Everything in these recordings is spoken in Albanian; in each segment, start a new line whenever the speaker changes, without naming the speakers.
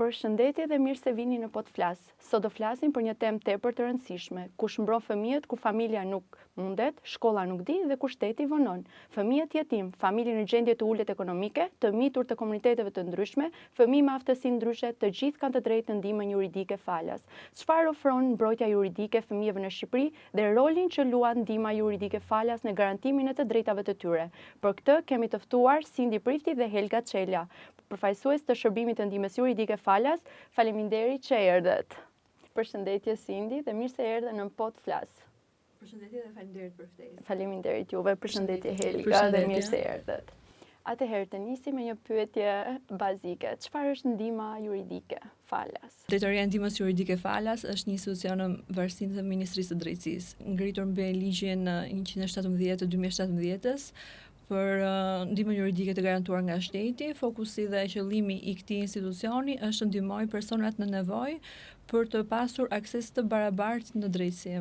Përshëndetje dhe mirë se vini në Podcast. Sot do flasim për një temë tepër të rëndësishme, ku shmbron fëmijët kur familja nuk mundet, shkolla nuk di dhe kur shteti vonon. Fëmijët jetim, familje në gjendje të ulët ekonomike, të mitur të komuniteteve të ndryshme, fëmijë me aftësi ndryshe, të gjithë kanë të drejtë në ndihmën juridike falas. Çfarë ofron mbrojtja juridike fëmijëve në Shqipëri dhe rolin që luan ndihma juridike falas në garantimin e të drejtave të tyre? Për këtë kemi të ftuar Sindi Prifti dhe Helga Çela, përfaqësues të shërbimit të ndihmës juridike falas. Faleminderit që erdhët. Përshëndetje Sindi dhe mirë se erdhe në Podcast.
Përshëndetje dhe faleminderit për ftesën.
Faleminderit juve, përshëndetje Helga dhe mirë se erdhët. Atëherë të nisim me një pyetje bazike. Çfarë është ndihma juridike falas?
Drejtoria e ndihmës juridike falas është një institucion në varësinë të Ministrisë së Drejtësisë, ngritur mbi ligjin 117 të 2017-s. Për ndihmën juridike të garantuar nga shteti, fokusi dhe qëllimi i këtij institucioni është të ndihmojë personat në nevojë për të pasur akses të barabartë në drejtësi.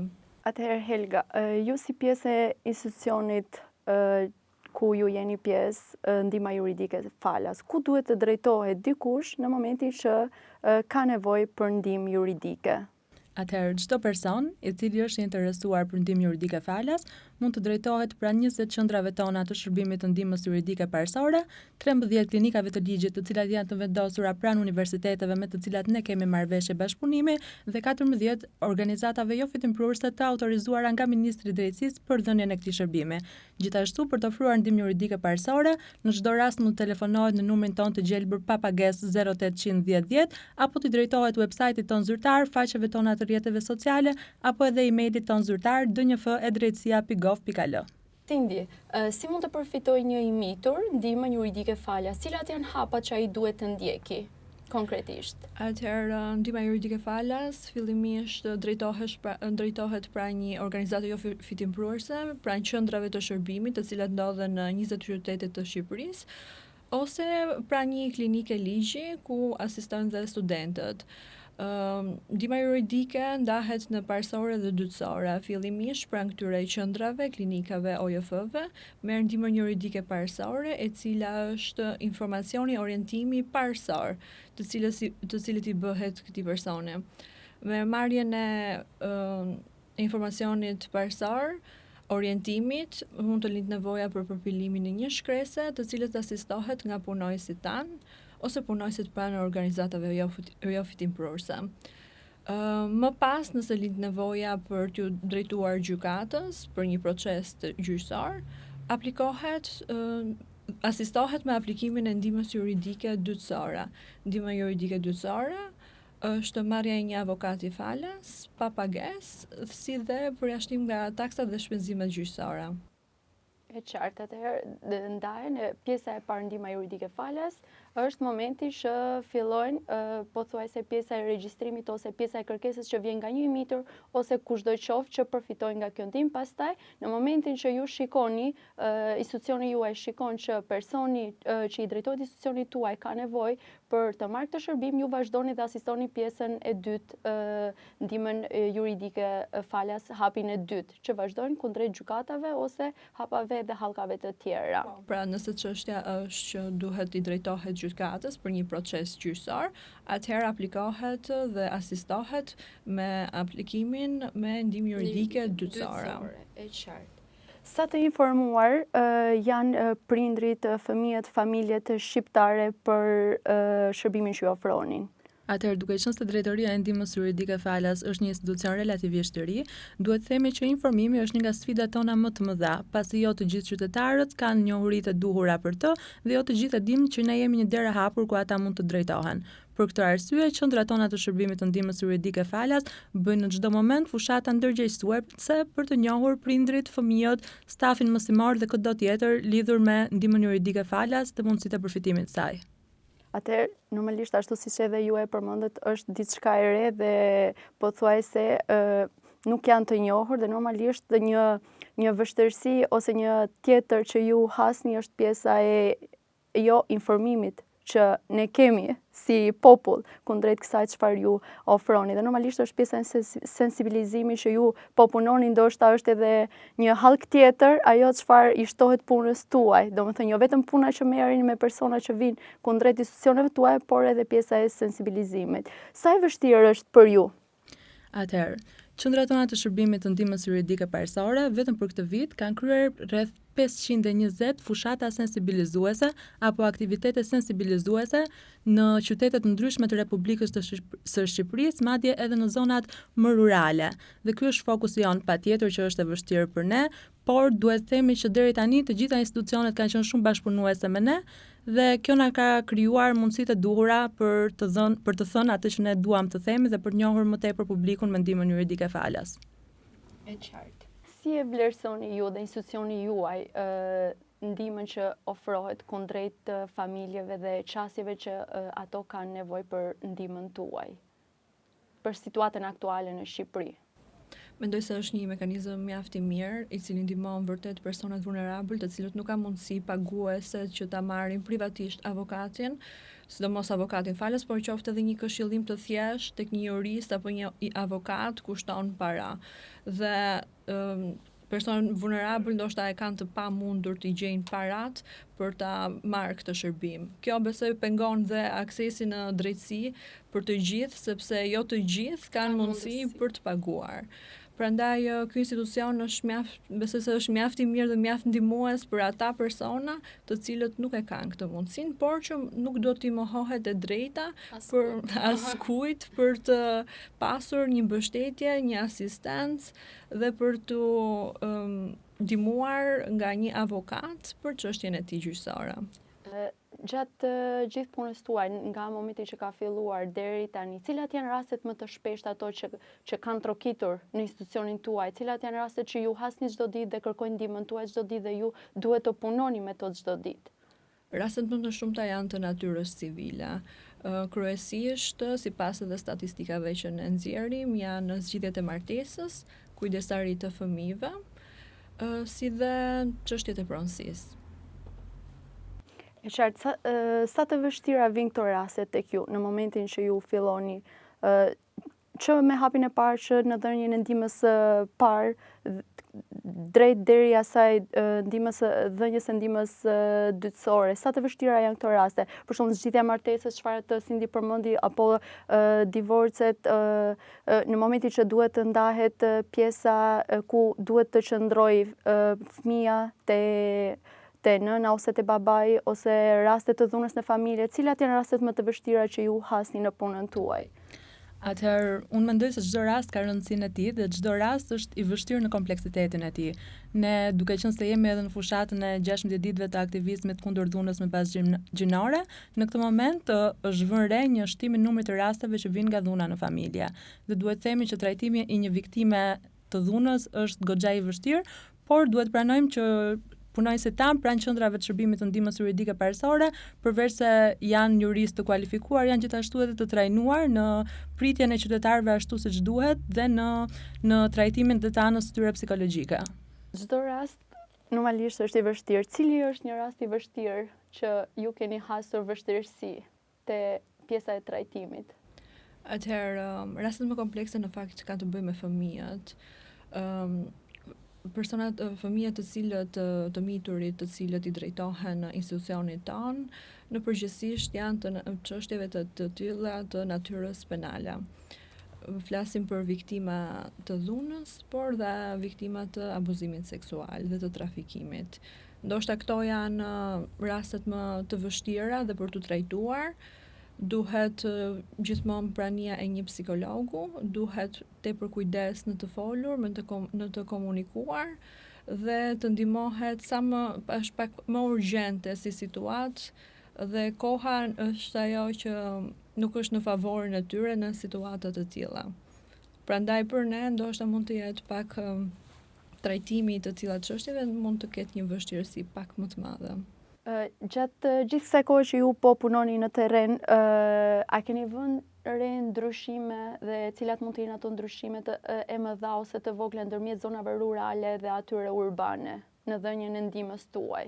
Atëherë Helga, ju si pjesë e institucionit ku ju jeni pjesë ndihma juridike falas, ku duhet të drejtohet dikush në momentin që ka nevojë për ndihmë juridike?
Atëherë, çdo person i cili është interesuar për ndihmë juridike falas mund të drejtohet pranë 20 qendrave tona të shërbimit të ndihmës juridike parësore, 13 klinikave të ligjit të cilat janë të vendosura pranë universiteteve me të cilat ne kemi marrëveshje bashkëpunimi dhe 14 organizatave jo fitimprurëse të autorizuara nga Ministri i Drejtësisë për dhënien e këtij shërbimi. Gjithashtu, për të ofruar ndihmë juridike parësore, në çdo rast mund të telefonohet në numrin tonë të gjelbër pa pagesë 0800 10 10 apo të drejtohet websajtit tonë zyrtar, faqeve tona të rrjeteve sociale apo edhe emailit tonë zyrtar dnf@drejtësia.gov.al.
Sindi, si mund të përfitojë një i mitur ndihmën juridike falas? Cilat janë hapat që ai duhet të ndjeki konkretisht?
Atëherë, ndihma juridike falas fillimisht drejtohet pra një organizate jo fitimprurëse, pra qendrave të shërbimit, të cilat ndodhen në 20 qytete të Shqipërisë, ose pra një klinike ligji ku asistojnë dhe studentët. Ndihma juridike ndahet në parësore dhe dytësore. Fillimisht pranë këtyre qendrave, klinikave, OJF-ve, merr ndihmën juridike parësore, e cila është informacioni, orientimi parësor, të cilit i bëhet këtij personi. Me marrjen e informacionit parësor, orientimit, mund të lindë nevoja për përpilimin e një shkrese, të cilët asistohet nga punojësit tanë ose punojësit pranë organizatave jo fitimprurëse. Më pas, nëse lind nevoja për t'ju drejtuar gjykatës për një proces gjyqësor, asistohet me aplikimin e ndihmës juridike dytësore. Ndihma juridike dytësore është marrja e një avokati falas, pa pagesë, si dhe përjashtim nga taksat dhe shpenzimet gjyqësore.
E qartë, atëherë ndahen pjesa e parë ndihma juridike falas është momenti që fillojnë pothuajse pjesa e regjistrimit ose pjesa e kërkesës që vjen nga një i mitur ose kushdo qoftë që përfitojnë nga kjo ndihmë. Pastaj, në momentin që ju shikoni, institucioni juaj shikon që personi që i drejtohet institucionit tuaj ka nevojë për të marrë këtë shërbim, ju vazhdoni dhe asistoni pjesën e dytë, ndihmën juridike falas, hapin e dytë, që vazhdojnë kundrejt gjykatave ose hapave dhe hallkave të tjera.
Pra, nëse çështja është që duhet i drejtohet gjykatës për një proces gjyqësor, atëherë aplikohet dhe asistohet me aplikimin me ndihmë juridike dytësore.
E qartë. Sa të informuar janë prindrit, fëmijët, familjet shqiptare për shërbimin që ju ofronin?
Atëherë, duke qenë se drejtoria e ndihmës juridike falas është një institucion relativisht të ri, duhet themi që informimi është një nga sfidat tona më të mëdha, pasi jo të gjithë qytetarët kanë njohuritë e duhura për të dhe jo të gjithë e dinë që ne jemi një derë e hapur ku ata mund të drejtohen. Për këtë arsye, qendrat tona të shërbimit të ndihmës juridike falas bëjnë në çdo moment fushata ndërgjegjësuese për të njohur prindrit, fëmijët, stafin mësimor dhe çdo tjetër lidhur me ndihmën juridike falas dhe mundësitë e përfitimit të saj.
Atëherë, normalisht ashtu siç edhe ju e përmendët, është diçka e re dhe pothuajse nuk janë të njohur dhe normalisht dhe një vështirësi ose një tjetër që ju hasni është pjesa e jo informimit që ne kemi si popull kundrejt kësaj çfarë ju ofroni. Dhe normalisht është pjesa e sensibilizimit që ju po punoni, ndoshta është edhe një hallk tjetër ajo çfarë i shtohet punës tuaj. Domethënë jo vetëm puna që merrni me persona që vinë kundrejt institucioneve tuaj, por edhe pjesa e sensibilizimit. Sa e vështirë është për ju?
Atëherë, qendrat tona të shërbimit të ndihmës juridike parësore vetëm për këtë vit kanë kryer rreth 520 fushata sensibilizuese apo aktivitete sensibilizuese në qytete të ndryshme të Republikës së Shqipërisë, madje edhe në zonat më rurale. Dhe ky është fokusi jon, patjetër që është e vështirë për ne, por duhet të themi që deri tani të gjitha institucionet kanë qenë shumë bashkëpunuese me ne dhe kjo na ka krijuar mundësitë e duhura për të thënë atë që ne duam të themi dhe për të njohur më tepër publikun me ndihmën juridike falas.
E qartë. Si e vlerësoni ju dhe institucioni juaj ndihmën që ofrohet kundrejt familjeve dhe qasjeve që ato kanë nevojë për ndihmën tuaj për situatën aktuale në Shqipëri?
Mendoj se është një mekanizëm mjaft i mirë, i cili ndihmon vërtet personat vulnerabël, të cilët nuk kanë mundësi paguese që ta marrin privatisht avokatin, sidomos avokatin falas, por qoftë edhe një këshillim të thjeshtë tek një jurist apo një avokat kushton para. Dhe personat vulnerabël ndoshta e kanë të pamundur të gjejnë parat për ta marrë këtë shërbim. Kjo besoj pengon dhe aksesin në drejtësi për të gjithë, sepse jo të gjithë kanë mundësi për të paguar. Prandaj ky institucion besoj se është mjaft i mirë dhe mjaft ndihmues për ata persona të cilët nuk e kanë këtë mundësinë, por që nuk do t'i mohohet e drejta për askujt për të pasur një mbështetje, një asistencë dhe për të ndihmuar nga një avokat për çështjen e tij gjyqësore.
Gjatë gjithë punës tuaj, nga momenti që ka filluar deri tani, cilat janë rastet më të shpeshta ato që kanë trokitur në institucionin tuaj? Cilat janë rastet që ju hasni çdo ditë dhe kërkojnë ndihmën tuaj çdo ditë dhe ju duhet të punoni me to çdo ditë?
Rastet më të shumta janë të natyrës civile. Kryesisht, sipas edhe statistikave që ne nxjerrim, janë zgjidhjet e martesës, kujdestarit të fëmijëve, si dhe çështjet e pronësisë.
E qartë, sa të vështira vijnë këto raste tek ju në momentin që ju filloni që me hapin e parë që në dhënien e ndihmës së parë drejt deri asaj dhënjes së ndihmës dytësore, sa të vështira janë këto raste? Për shembull, zgjidhja e martesës, çfarë të Sindi përmendi, apo divorcet në momentin që duhet të ndahet pjesa ku duhet të qëndrojë fëmia te nëna ose te babai, ose raste të dhunës në familje, cilat janë rastet më të vështira që ju hasni në punën tuaj?
Atëherë, unë mendoj se çdo rast ka rëndësinë e tij dhe çdo rast është i vështirë në kompleksitetin e tij. Ne, duke qenë se jemi edhe në fushatën e 16 ditëve të aktivizmit kundër dhunës me bazë gjinore, në këtë moment është vënë re një shtim i numrit të rasteve që vijnë nga dhuna në familje. Dhe duhet të themi që trajtimi i një viktime të dhunës është goxha i vështirë, por duhet pranojmë që punojësit tanë pranë qendrave të shërbimit të ndihmës juridike parësore, përveç se janë juristë të kualifikuar, janë gjithashtu edhe të trajnuar në pritjen e qytetarëve ashtu siç duhet dhe në trajtimin të anës tyre psikologjike.
Çdo rast normalisht është i vështirë. Cili është një rast i vështirë që ju keni hasur vështirësi te pjesa e trajtimit?
Atëherë, rastet më komplekse në fakt kanë të bëjnë me fëmijët. Fëmijët të cilët të miturit të cilët i drejtohen institucionit tonë, në përgjithësisht janë të çështjeve të tilla të natyrës penale. Flasim për viktima të dhunës, por dhe viktima të abuzimit seksual dhe të trafikimit. Ndoshta këto janë rastet më të vështira dhe për të trajtuar, duhet gjithmonë prania e një psikologu, duhet tepër kujdes në të folur, në të komunikuar dhe të ndihmohet është pak më urgjente si situatë dhe koha është ajo që nuk është në favorin e tyre në situata të tilla. Prandaj për ne ndoshta mund të jetë pak trajtimi i të cilat çështjeve mund të ketë një vështirësi pak më të madhe.
Gjatë gjithë kësaj kohe që ju po punoni në terren, a keni vënë re ndryshime dhe cilat mund të jenë ato ndryshimet e mëdha ose të vogla ndërmjet zonave rurale dhe atyre urbane në dhënien e ndihmës tuaj?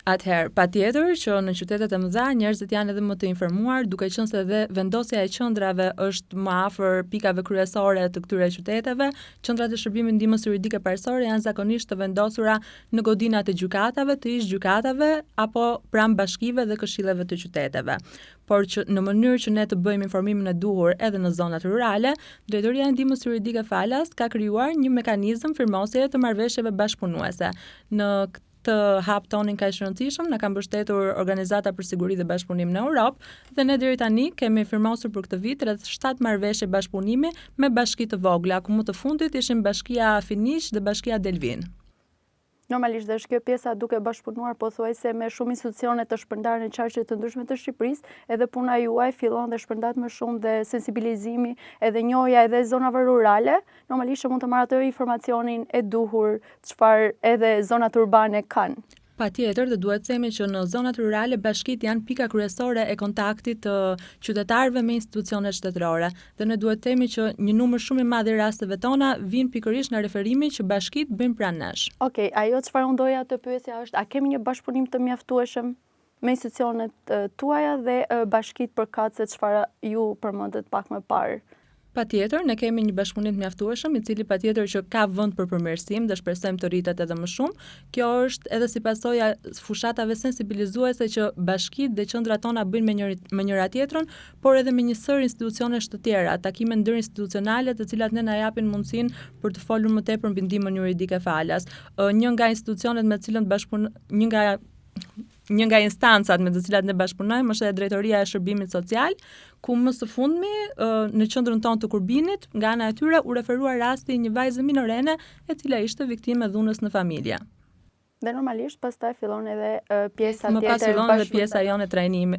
Atëherë, patjetër që në qytetet e mëdha njerëzit janë edhe më të informuar, duke qenë se edhe vendosja e qendrave është më afër pikave kryesore të këtyre qyteteve. Qendrat e shërbimit ndihmës juridike parësore janë zakonisht të vendosura në godinat e gjykatave, të ish-gjykatave apo pranë bashkive dhe këshilleve të qyteteve. Por që në mënyrë që ne të bëjmë informimin e duhur edhe në zonat rurale, Drejtoria e Ndihmës Juridike Falas ka krijuar një mekanizëm firmosjeje të marrëveshjeve bashkëpunuese. Në të hap tonin ka shëndetshëm na ka mbështetur Organizata për Siguri dhe Bashkëpunim në Europë dhe ne deri tani kemi firmosur për këtë vit rreth 7 marrëveshje bashkëpunimi me bashki të vogla, ku më të fundit ishin Bashkia Finish dhe Bashkia Delvin.
Normalisht dhe është kjo pjesa duke bashkëpunuar pothuajse me shumë institucione të shpërndarë në qarqe të ndryshme të Shqipërisë, edhe puna juaj fillon dhe shpërndat më shumë dhe sensibilizimi edhe njohja edhe zonave rurale, normalisht që mund të marrë atë informacionin e duhur çfarë edhe zonat urbane kanë.
Patjetër, dhe duhet të themi që në zonat rurale bashkitë janë pika kryesore e kontaktit të qytetarëve me institucionet shtetërore. Dhe ne duhet të themi që një numër shumë i madh i rasteve tona vijnë pikërisht nga referimi që bashkitë bëjnë pranë nesh.
Okej, ajo çfarë unë doja të pyesja është, a kemi një bashkëpunim të mjaftueshëm me institucionet tuaja dhe bashkitë përkatëse çfarë ju përmendët pak më parë?
Patjetër, ne kemi një bashkëpunim të mjaftueshëm, i cili patjetër që ka vend për përmirësim dhe shpresojmë të rritet edhe më shumë. Kjo është edhe si pasojë fushatave sensibilizuese që bashkitë dhe qendrat tona bëjnë me njëra tjetrën, por edhe me një sër institucionesh të tjera, takime ndërinstitucionale, të cilat ne na japin mundësinë për të folur më tepër mbi ndihmën juridike falas. Një nga institucionet me të cilën një nga instancat me të cilat ne bashkëpunojmë është edhe Drejtoria e Shërbimit Social, ku më së fundmi në qendrën tonë të Kurbinit, nga ana e tyre u referua rasti një vajze minorene e cila ishte viktimë e dhunës në familje.
Dhe normalisht pastaj fillon edhe pjesa
tjetër. Më pas fillon edhe pjesa jonë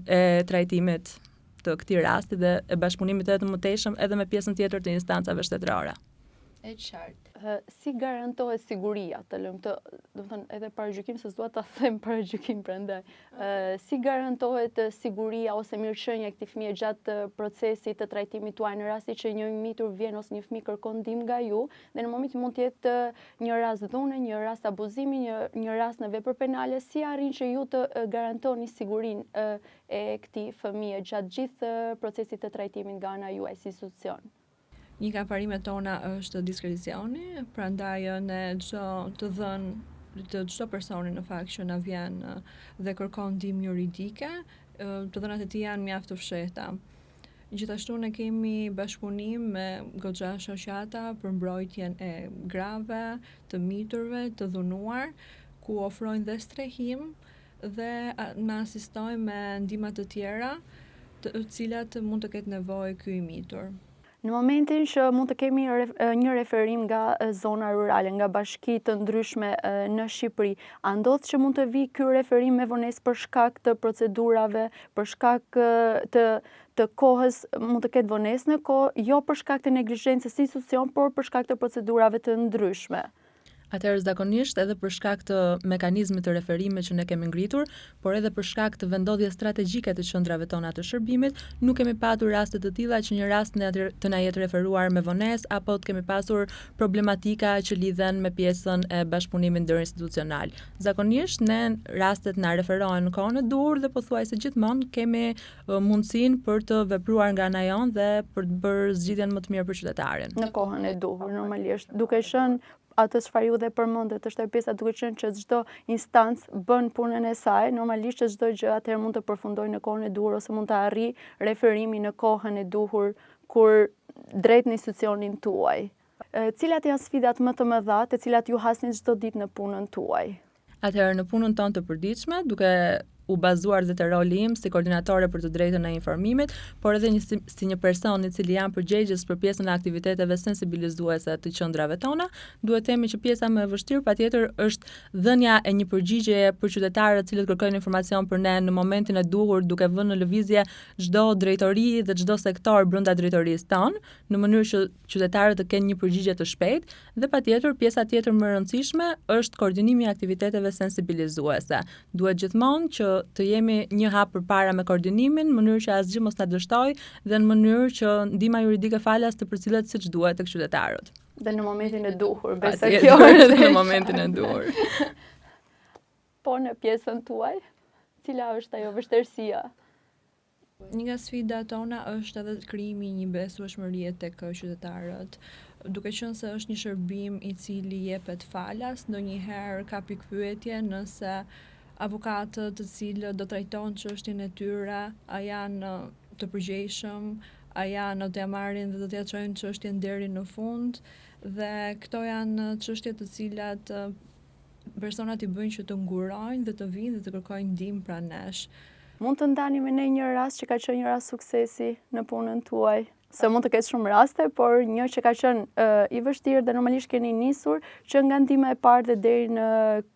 e trajtimit të këtij rasti dhe e bashkëpunimit edhe të mëtejshëm edhe me pjesën tjetër të instancave shtetërore.
E qartë. Si garantohet siguria, të lëmë të, do të thënë edhe paragjykim, se s'dua ta them paragjykim prandaj. Si garantohet siguria ose mirëqenia e këtij fëmie gjatë procesit të trajtimit tuaj në rasti që një mitur vjen ose një fëmijë kërkon ndihmë nga ju, dhe në momentin mund të jetë një rast dhune, një rast abuzimi, një rast në vepër penale, si arrin që ju të garantoni sigurinë e këtij fëmie gjatë gjithë procesit të trajtimit nga ana juaj si institucion?
Një nga parimet tona është diskrecioni, prandaj ne të çdo personi në fakt që na vjen dhe kërkon ndihmë juridike, të dhënat e tij janë mjaft të fshehta. Gjithashtu ne kemi bashkëpunim me goxha shoqata për mbrojtjen e grave, të miturve, të dhunuar, ku ofrojnë dhe strehim dhe na asistojnë me ndihma të tjera, të cilat mund të ketë nevojë ky i mitur.
Në momentin që mund të kemi një referim nga zona rurale, nga bashki të ndryshme në Shqipëri, a ndodh që mund të vi ky referim me vonesë për shkak të procedurave, për shkak të kohës, mund të ketë vonesë në kohë, jo për shkak të neglizhencës së institucion, por për shkak të procedurave të ndryshme?
Atëherë zakonisht edhe për shkak të mekanizmit të referimit që ne kemi ngritur, por edhe për shkak të vendodhjes strategjike të qendrave tona të shërbimit, nuk kemi patur raste të tilla që një rast të na jetë referuar me vonesë apo të kemi pasur problematika që lidhen me pjesën e bashkëpunimit ndërinstitucional. Zakonisht ne rastet na referohen në kohën e duhur dhe pothuajse gjithmonë kemi mundësinë për të vepruar nga ana jonë dhe për të bërë zgjidhjen më të mirë për qytetarin.
Në kohën e duhur normalisht, duke qenë atë çfarë ju dhe përmendet, është ajo pjesa duke qenë që çdo instancë bën punën e saj, normalisht që çdo gjë atëherë mund të përfundojë në kohën e duhur ose mund të arrijë referimin në kohën e duhur kur drejt në institucionin tuaj. Cilat janë sfidat më të mëdha, të cilat ju hasni çdo ditë në punën tuaj?
Atëherë në punën tonë të përditshme, duke u bazuar dhe të roli im si koordinatore për të drejtën e informimit, por edhe si një person i cili jam përgjegjës për pjesën e aktiviteteve sensibilizuese të qendrave tona, duhet themi që pjesa më e vështirë patjetër është dhënia e një përgjigjeje për qytetarët të cilët kërkojnë informacion për ne në momentin e duhur, duke vënë në lëvizje çdo drejtori dhe çdo sektor brenda drejtorisë tonë, në mënyrë që qytetarët të kenë një përgjigje të shpejtë, dhe patjetër pjesa tjetër më e rëndësishme është koordinimi i aktiviteteve sensibilizuese. Duhet gjithmonë që të jemi një hap përpara me koordinimin, në mënyrë që asgjë mos na dështojë dhe në mënyrë që ndihma juridike falas të përcillet siç duhet tek qytetarët.
Dhe në momentin e duhur, besoj kjo
është në momentin e duhur.
Po në pjesën tuaj, cila është ajo vështirësia?
Një nga sfidat tona është edhe krijimi i një besueshmërie tek qytetarët. Duke qenë se është një shërbim i cili jepet falas, ndonjëherë ka pikpyetje nëse avokatët të cilët do trajtojnë çështjen e tyre, a janë të përgjegjshëm, a janë do t'ja marrin dhe do t'ja çojnë çështjen deri në fund, dhe këto janë çështje të cilat personat i bëjnë që të ngurojnë dhe të vinë dhe të kërkojnë ndihmë pranë nesh.
Mund të ndani me ne një rast që ka qenë një rast suksesi në punën tuaj? Se mund të ketë shumë raste, por një që ka qenë i vështirë dhe normalisht keni nisur që nga ndihma e parë dhe deri në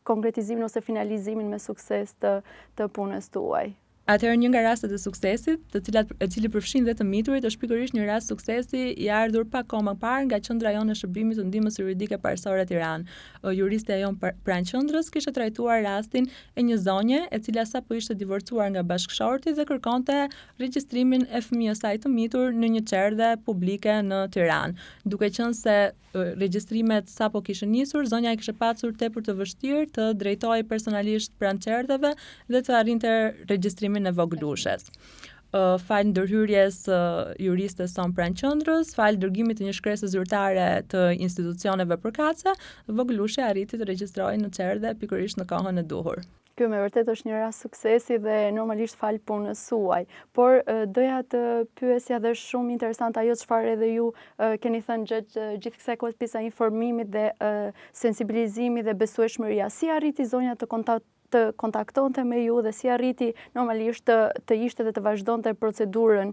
konkretizimin ose finalizimin me sukses të punës tuaj.
Atëherë një nga rastet e suksesit, e cili përfshin dhe të miturit, është pikërisht një rast suksesi i ardhur pak kohë më parë nga qendra jonë e shërbimit të ndihmës juridike parësore Tiranë. Juristja jonë pranë qendrës kishte trajtuar rastin e një zonje e cila sapo ishte divorcuar nga bashkëshorti dhe kërkonte regjistrimin e fëmijës saj të mitur në një çerdhe publike në Tiranë. Duke qenë se regjistrimet sapo kishin nisur, zonja e kishte pasur tepër të vështirë të drejtohej personalisht pranë çerdheve dhe të arrinte regjistrimin e vogëlushes. Fal ndërhyrjes juristes son pranë qendrës, fal dërgimit të një shkresë zyrtare të institucioneve përkatëse, vogëlushi arriti të regjistrohej në çerdhe pikërisht në kohën e duhur.
Kjo me vërtet është një rast suksesi dhe normalisht fal punës suaj. Por doja të pyesja dhe shumë interesant ajo çfarë edhe ju keni thënë gjatë gjithë kësaj kohë pjesa informimit dhe sensibilizimit dhe besueshmëria. Si arriti zonja të kontaktonte me ju dhe si arriti normalisht të ishte dhe të vazhdonte procedurën,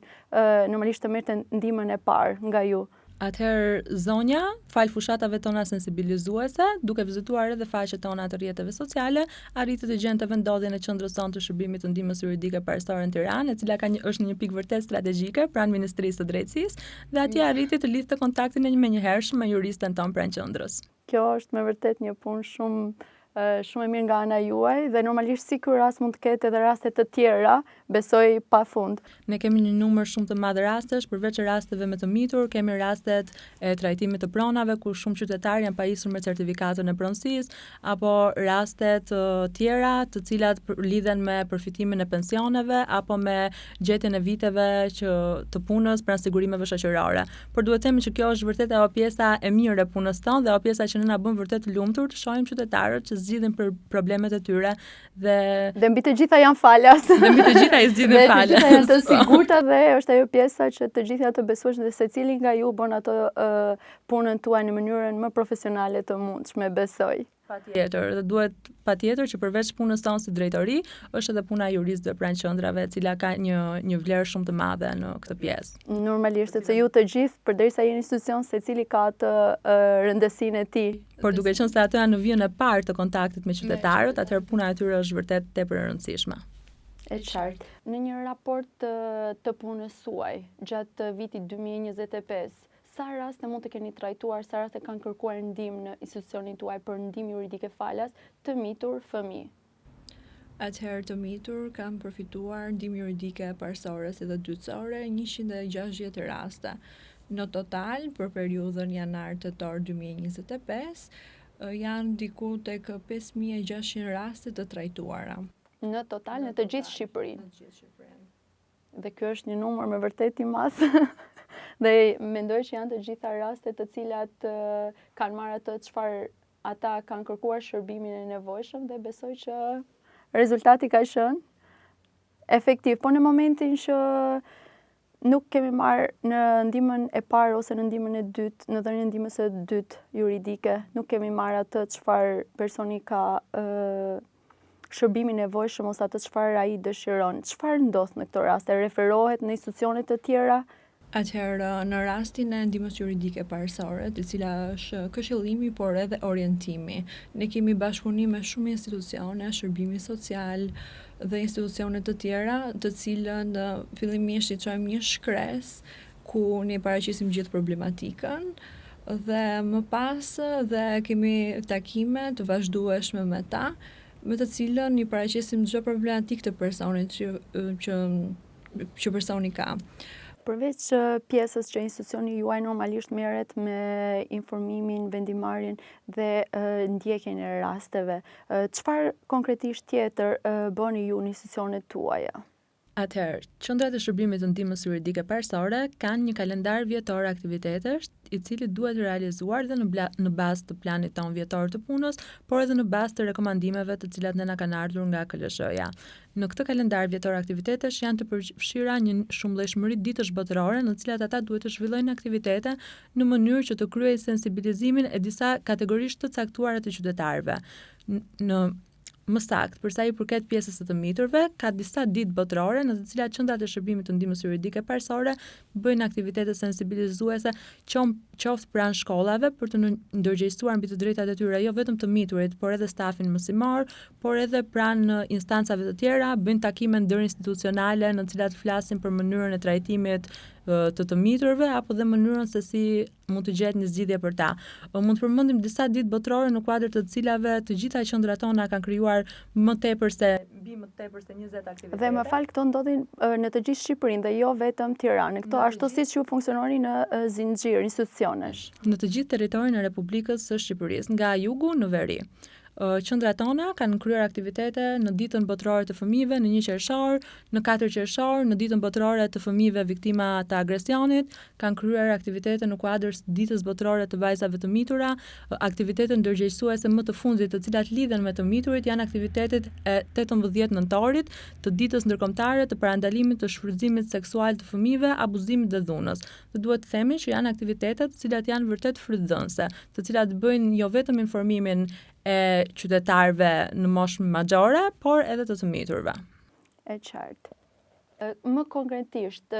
normalisht të merrte ndihmën e parë nga ju?
Atëherë zonja, fal fushatave tona sensibilizuese, duke vizituar edhe faqet tona të rrjeteve sociale, arriti të gjente vendodhjen e qendrës sonë të shërbimit të ndihmës juridike parësore në Tiranë, e cila është një pikë vërtet strategjike pranë Ministrisë së Drejtësisë, dhe atje arriti të lidhte kontaktin e menjëhershëm me juristën tonë pranë qendrës.
Kjo është me vërtet një punë shumë e mirë nga ana juaj dhe normalisht si ky rast mund të ketë edhe raste të tjera, besoj pafund.
Ne kemi një numër shumë të madh rastesh, përveç rasteve me të mitur, kemi rastet e trajtimit të pronave ku shumë qytetarë janë pajisur me certifikatën e pronësisë, apo rastet tjera të cilat lidhen me përfitimin e pensioneve apo me gjetjen e viteve të punës pranë sigurimeve shoqërore. Por duhet të themi që kjo është vërtet ajo pjesa e mirë e punës tonë dhe ajo pjesa që ne na bën vërtet të lumtur të shohim qytetarët që zgjidhin për problemet e tyre dhe
mbi të gjitha janë falas.
Dhe mbi të gjitha i zgjidhin falas.
Dhe të gjitha janë të sigurta dhe është ajo pjesa që të gjitha të besueshëm dhe secili nga ju bën ato punën tuaj në mënyrën më profesionale të mundshme, besoj.
Patjetër, dhe duhet patjetër që përveç punës tonë si drejtori, është edhe puna e juristëve pranë qendrave, e cila ka një vlerë shumë të madhe në këtë pjesë.
Normalisht, sepse ju të gjithë, përderisa jeni institucion, secili ka të rëndësinë e tij.
Por duke qenë se ato janë në vijën e parë të kontaktit me qytetarët, atëherë puna e tyre është vërtet tepër e rëndësishme.
E qartë. Në një raport të punës suaj gjatë vitit 2025, sa raste mund të keni trajtuar, sa raste kanë kërkuar ndihmë në institucionin tuaj për ndihmë juridike falas të mitur fëmijë?
Atëherë të mitur kanë përfituar ndihmë juridike parësore si dhe dytësore 160 raste. Në total, për periudhën janar-tetor 2025, janë diku tek 5600 raste të trajtuara.
Në total, në të gjithë Shqipërinë. Dhe kjo është një numër me vërtet i madh. Dhe mendoj që janë të gjitha rastet të cilat kanë marrë atë çfarë ata kanë kërkuar shërbimin e nevojshëm dhe besoj që rezultati ka qenë efektiv. Po në momentin që nuk kemi marrë në ndihmën e parë ose në ndihmën e dytë, në dhënien e ndihmës së dytë juridike, nuk kemi marrë atë çfarë personi ka shërbimin e nevojshëm ose atë çfarë ai dëshiron. Çfarë ndodh në këto raste? Referohet në institucione të tjera?
Atëherë, në rastin e ndihmës juridike parësore, të cila është këshillimi por edhe orientimi, ne kemi bashkëpunim me shumë institucione, shërbimi social dhe institucione të tjera, të cilën fillimisht i çojmë një shkresë ku ne paraqisim gjithë problematikën dhe më pas dhe kemi takime të vazhdueshme me ta, me të cilën i paraqisim çdo problematikë të personit që personi ka.
Përveç pjesës që institucioni juaj normalisht merret me informimin, vendimarrjen dhe ndjekjen e rasteve, çfarë konkretisht tjetër bëni ju në institucionet tuaja?
Atëherë, qendrat e shërbimit të ndihmës juridike parsorë kanë një kalendar vjetor aktivitetesh, i cili duhet realizuar dhe në bazë të planit ton vjetor të punës, por edhe në bazë të rekomandimeve të cilat ne na kanë ardhur nga KLSH-ja. Në këtë kalendar vjetor aktivitetesh janë të përfshira një shumëllëshmëri ditësh botërore në të cilat ata duhet të zhvillojnë aktivitete në mënyrë që të kryejnë sensibilizimin e disa kategorish të caktuara të qytetarëve. Në më saktë, për sa i përket pjesës së të miturve, ka disa ditë botërore në të cilat qendrat e shërbimit të ndihmës juridike parsorë bëjnë aktivitete sensibilizuese qoftë pranë shkollave për të ndërgjegjësuar mbi të drejtat e tyre jo vetëm të miturit, por edhe stafin mësimor, por edhe pranë instancave të tjera, bëjnë takime ndërinstitucionale në të cilat flasin për mënyrën e trajtimit të miturve apo dhe mënyrën se si mund të gjetë një zgjidhje për ta. Mund të përmendim disa ditë botërore në kuadër të cilave të gjitha qendrat tona kanë krijuar më tepër se 20 aktivitete.
Dhe më fal, këto ndodhin në të gjithë Shqipërinë dhe jo vetëm Tiranë. Këto ashtu siç ju funksiononi në zinxhir institucionesh.
Në të gjithë territorin e Republikës së Shqipërisë, nga jugu në veri. Qendrat tona kanë kryer aktivitete në ditën botërore të fëmijëve në 1 qershor, në 4 qershor, në ditën botërore të fëmijëve viktima të agresionit, kanë kryer aktivitete në kuadër të ditës botërore të vajzave të mitura, aktivitete ndërgjegjësuese më të fundit të cilat lidhen me të miturit janë aktivitetet e 18 nëntorit të ditës ndërkombëtare të parandalimit të shfrytëzimit seksual të fëmijëve, abuzimit dhe dhunës. Dhe duhet të themi që janë aktivitetet të cilat janë vërtet frytëdhënëse, të cilat bëjnë jo vetëm informimin e qytetarëve në moshë magjore, por edhe të miturve.
E qartë. Më konkretisht,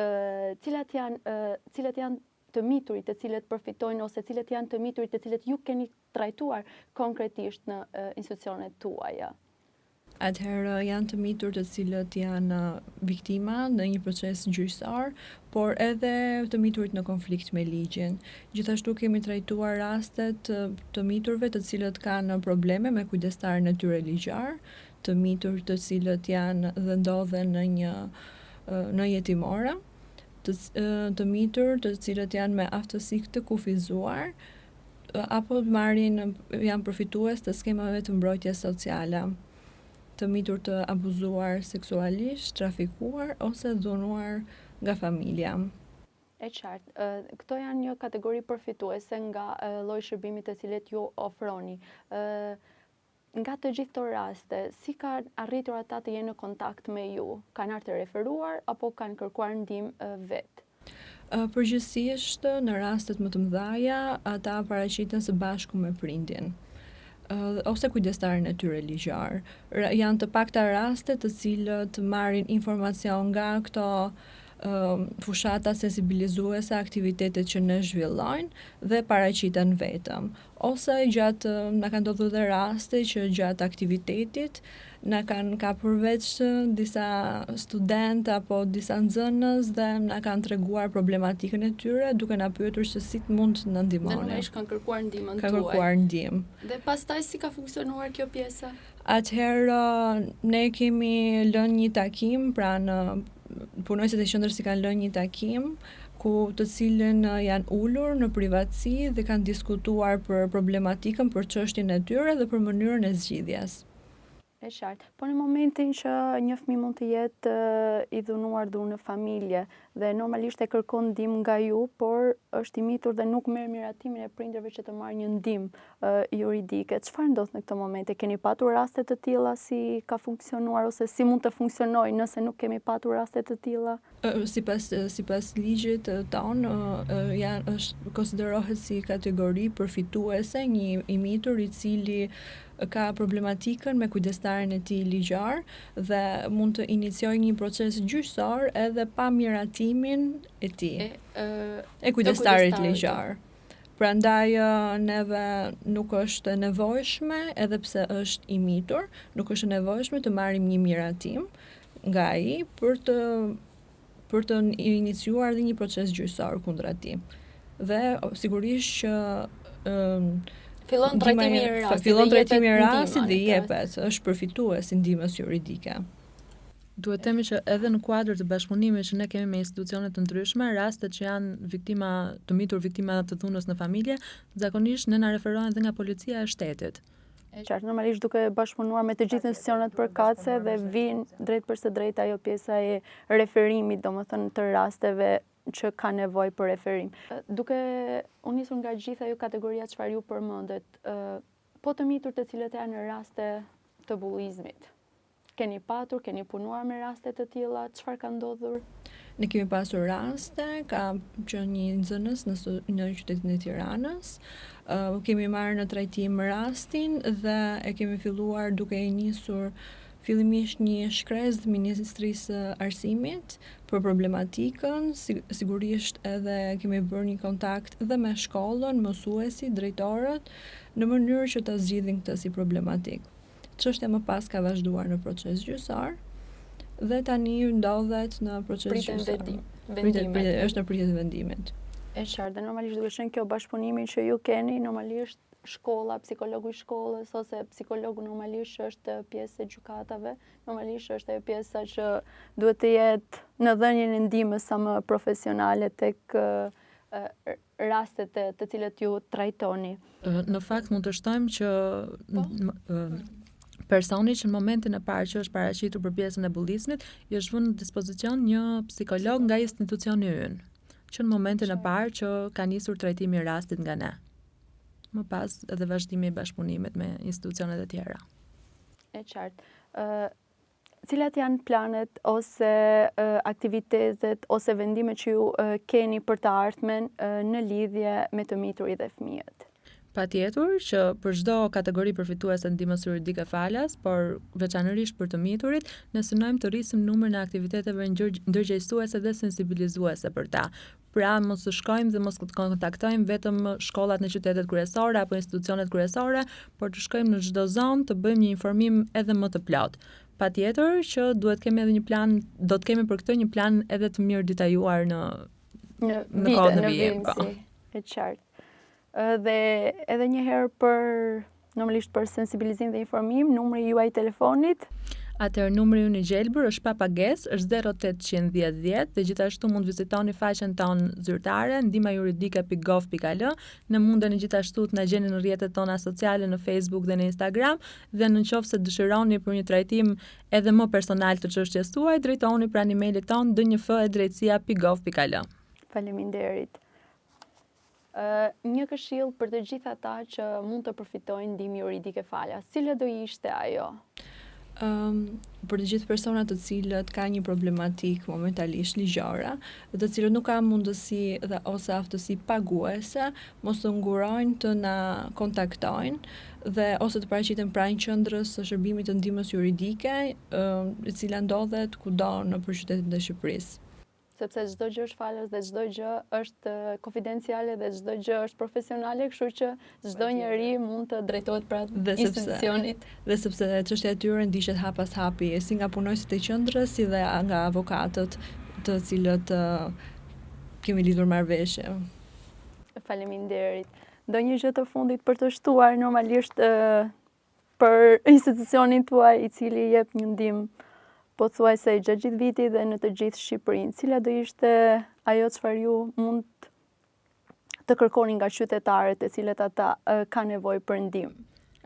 cilat janë të miturit të cilët përfitojnë ose cilat janë të miturit të cilët ju keni trajtuar konkretisht në institucionet tuaja?
Atëherë janë të mitur të cilët janë viktima në një proces gjyqësor, por edhe të miturit në konflikt me ligjin. Gjithashtu kemi trajtuar rastet të miturve të cilët kanë probleme me kujdestarin e tyre ligjor, të mitur të cilët janë dhe ndodhen në jetimore, të mitur të cilët janë me aftësi të kufizuar, apo janë përfitues të skemave të mbrojtjes sociale, të mitur të abuzuar seksualisht, trafikuar ose dhunuar nga familja.
E qartë, këto janë një kategori përfituese nga lloji shërbimit të cilet ju ofroni. Nga të gjithë këto raste, si kanë arritur ata të jenë në kontakt me ju? Kanë ardhur të referuar apo kanë kërkuar ndihmë vetë?
Përgjithsisht në rastet më të mëdha, ata paraqiten së bashku me prindin ose kujdestarin e tyre ligjor. Janë të pakta raste të cilët marrin informacion nga këto fushata sensibilizuese, aktivitetet që ne zhvillojnë dhe paraqiten vetëm. Ose na kanë ndodhur dhe raste që gjatë aktivitetit na kanë kapur veç disa student apo disa nxënës dhe na kanë treguar problematikën e tyre duke na pyetur se si mund të na ndihmonin.
Dhe nuk kanë kërkuar ndihmën tuaj.
Kanë kërkuar ndihmë.
Dhe pastaj si ka funksionuar kjo pjesa?
Atëherë ne kemi lënë një takim, punojësit e qendrës kanë lënë një takim të cilën janë ulur në privatësi dhe kanë diskutuar për problematikën, për çështjen e tyre dhe për mënyrën e zgjidhjes.
E qartë. Po në momentin që një fëmijë mund të jetë i dhunuar në familje dhe normalisht e kërkon ndihmë nga ju, por është i mitur dhe nuk merr miratimin e prindërve që të marrë një ndihmë juridike. Çfarë ndodh në këtë moment? Keni patur raste të tilla, si ka funksionuar ose si mund të funksionojë nëse nuk kemi patur raste të tilla?
Sipas ligjit ton, konsiderohet si kategori përfituese një i mitur i cili ka problematikën me kujdestarin e tij ligjor dhe mund të iniciojë një proces gjyqësor edhe pa miratimin e tij, e kujdestarit ligjor. Prandaj neve nuk është e nevojshme, edhe pse është i mitur, nuk është e nevojshme të marrim një miratim nga ai për të iniciuar dhe një proces gjyqësor kundër tij. Dhe sigurisht që
Fillon trajtimi i rastit dhe
jepet, është përfitues i ndihmës juridike.
Duhet themi që edhe në kuadër të bashkëpunimit që ne kemi me institucione të ndryshme, rastet që janë viktima të mitur, viktima të dhunës në familje, zakonisht ne na referohen dhe nga policia e shtetit.
Qartë, normalisht duke bashkëpunuar me të gjithë institucionet përkatëse dhe vinë drejt për së drejt ajo pjesa e referimit, domethënë të rasteve që ka nevojë për referim. Duke u nisur nga gjithë ajo kategoria çfarë ju përmendet, po të mitur të cilët janë në raste të bullizmit. Keni patur, keni punuar me raste të tilla, çfarë ka ndodhur?
Ne kemi pasur raste, ka qenë një nxënës në qytetin e Tiranës. Kemi marrë në trajtim rastin dhe e kemi filluar duke i nisur fillimisht një shkresë të Ministrisë Arsimit për problematikën, sigurisht edhe kemi bërë një kontakt dhe me shkollën, mësuesit, drejtorët, në mënyrë që ta zgjidhin këtë si problematikë. Çështja më pas ka vazhduar në proces gjyqësar dhe tani ndodhet në proces gjyqësar. Është në pritje të vendimit.
E qartë, dhe normalisht duke qenë kjo bashkëpunimi që ju keni, normalisht shkolla, psikologu i shkollës ose psikologu normalisht është pjesë e gjykatave, normalisht është ajo pjesa që duhet të jetë në dhënien e ndihmës sa më profesionale tek rastet të cilët ju trajtoni.
Në fakt mund të shtojmë që personi që në momentin e parë që është paraqitur për pjesën e bullizmit, i është vënë në dispozicion një psikolog nga institucioni ynë, që në momentin e parë që ka nisur trajtimi i rastit nga ne. Më pas edhe vazhdimi i bashkëpunimit me institucionet e tjera.
E qartë. Cilat janë planet ose aktivitetet ose vendimet që ju keni për të ardhmen në lidhje me të miturit dhe fëmijët?
Patjetër që për çdo kategori përfituese ndihmës juridike falas, por veçanërisht për të miturit, ne synojmë të rrisim numrin e aktiviteteve ndërgjegjësuese dhe sensibilizuese për ta. Pra mos të shkojmë dhe mos të kontaktojmë vetëm shkollat në qytetet kryesore apo institucionet kryesore, por të shkojmë në çdo zonë të bëjmë një informim edhe më të plot. Patjetër që duhet kemi edhe një plan, do të kemi për këtë një plan edhe të mirë detajuar në kohën e vijim.
E qartë. Dhe edhe një herë normalisht për sensibilizim dhe informim, numri juaj telefonit?
Atëherë numri ynë i gjelbër është pa pagesë, është 0810 10 dhe gjithashtu mund vizitoni faqen tonë zyrtare ndihmajuridike.gov.al. Ne mundeni gjithashtu të na gjeni në rrjetet tona sociale në Facebook dhe në Instagram dhe nëse dëshironi për një trajtim edhe më personal të çështjes tuaj, drejtohuni pranë emailit tonë dnjf@drejtësia.gov.al.
Faleminderit. Një këshill për të gjithë ata që mund të përfitojnë ndihmë juridike falas, cila do ishte ajo?
Për të gjithë personat të cilët ka një problematik momentalisht ligjore, të cilët nuk kanë mundësi dhe ose aftësi paguese, mos të ngurojnë të na kontaktojnë dhe ose të paraqiten pranë qendrës së shërbimit të ndihmës juridike, e cila ndodhet kudo nëpër qytetin e Shqipërisë.
Sepse çdo gjë është falas dhe çdo gjë është konfidenciale dhe çdo gjë është profesionale, kështu që çdo njeri mund të drejtohet pranë institucionit.
Dhe sepse çështja e tyre ndiqet hap pas hapi, si nga punojësit e qendrës, si dhe nga avokatët, të cilët kemi lidhur marrëveshje.
Faleminderit. Ndonjë gjë të fundit për të shtuar normalisht për institucionin tuaj i cili jep një ndihmë pothuajse gjatë gjithë vitit dhe në të gjithë Shqipërinë, cila do ishte ajo çfarë ju mund të kërkoni nga qytetarët e cilët ata kanë nevojë për ndihmë?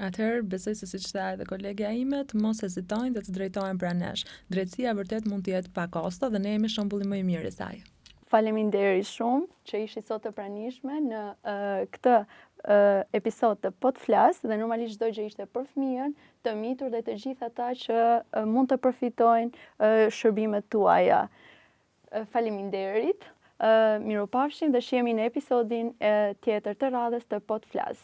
Atëherë, besoj se siç tha edhe kolegja ime, të mos hezitojnë dhe të drejtohen pranë nesh. Drejtësia vërtet mund të jetë pa kosto dhe ne jemi shembulli më i mirë i saj.
Faleminderit shumë që ishi sot të pranishme në këtë episod të Po të flas dhe normalisht çdo gjë ishte për fëmijën, të mitur dhe të gjithë ata që mund të përfitojnë shërbimet tuaja. Faleminderit. Mirupafshim dhe shihemi në episodin tjetër të radhës të Po të flas.